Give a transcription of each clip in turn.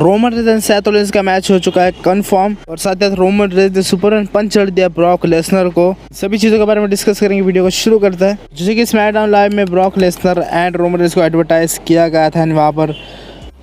Roman Reigns and Seth Rollins का match हो चुका है कंफर्म और साथ ही रोमन रेंज ने सुपरमैन पंच चढ़ दिया ब्रॉक लेसनर को। सभी चीजों के बारे में डिस्कस करेंगे, वीडियो को शुरू करता है। जैसे कि स्मैकडाउन लाइव में Brock Lesnar and Roman Reigns को एडवर्टाइज किया गया था, वहाँ पर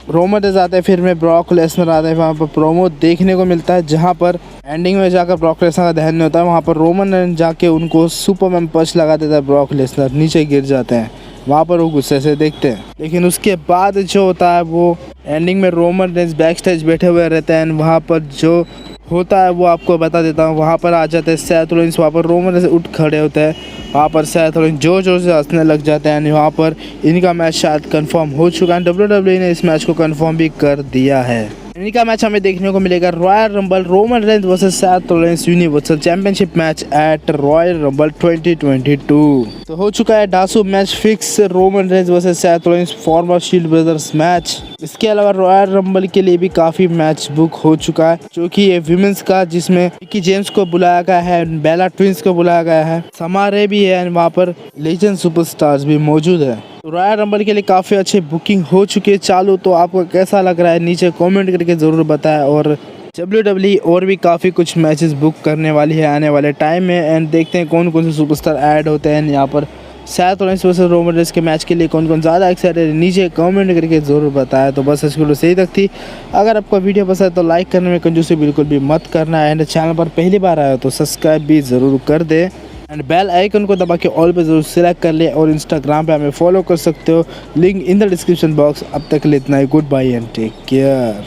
रोमन रेंज आते हैं, फिर में ब्रॉक लेसनर आते हैं। वहाँ पर प्रोमो देखने को मिलता है जहाँ पर एंडिंग में जाकर ब्रॉक लेसनर का दहन नहीं होता है। वहाँ पर रोमन रेंज जाके उनको सुपरमैन पंच लगा देता है, ब्रॉक लेसनर नीचे गिर जाते हैं। वहाँ पर वो गुस्से से देखते हैं, लेकिन उसके बाद जो होता है वो एंडिंग में रोमन रेंज बैक स्टेज बैठे हुए रहते हैं। वहाँ पर जो होता है वो आपको बता देता हूँ। वहाँ पर आ जाते हैं सेथ रॉलिंस, वहाँ पर रोमन रेंज उठ खड़े होते हैं। वहाँ पर सेथ रॉलिंस जोर जोर से हंसने लग जाते हैं। वहाँ पर इनका मैच शायद कंफर्म हो चुका है। WWE ने इस मैच को कंफर्म भी कर दिया है। इनका मैच हमें देखने को मिलेगा Royal Rumble Roman Reigns versus Seth Rollins universal championship match at Royal Rumble 2022। तो हो चुका है डासू match fix, Roman Reigns versus Seth Rollins former Shield brothers match. इसके अलावा रॉयल रंबल के लिए भी काफ़ी मैच बुक हो चुका है, जो कि ये विमेंस का, जिसमें मिकी जेम्स को बुलाया गया है, बेला ट्विंस को बुलाया गया है, समारे भी है, वहाँ पर लेजेंड सुपरस्टार्स भी मौजूद है। रॉयल रंबल के लिए काफ़ी अच्छी बुकिंग हो चुकी है चालू। तो आपको कैसा लग रहा है नीचे कमेंट करके ज़रूर बताएं। और WWE और भी काफ़ी कुछ मैचेस बुक करने वाली है आने वाले टाइम में, एंड देखते हैं कौन कौन से सुपरस्टार ऐड होते हैं यहाँ पर। Seth Rollins versus Roman Reigns के मैच के लिए कौन कौन ज़्यादा एक्साइटेड है नीचे कमेंट करके ज़रूर बताएं। तो बस इस वीडियो सही तक थी। अगर आपको वीडियो पसंद है तो लाइक करने में कंजूसी बिल्कुल भी मत करना, एंड चैनल पर पहली बार आया हो तो सब्सक्राइब भी ज़रूर कर दे, एंड बेल आइकन को दबा के ऑल पे जरूर सिलेक्ट कर ले। और इंस्टाग्राम पे हमें फॉलो कर सकते हो, link in the description box. अब तक के लिए इतना ही, goodbye and take care.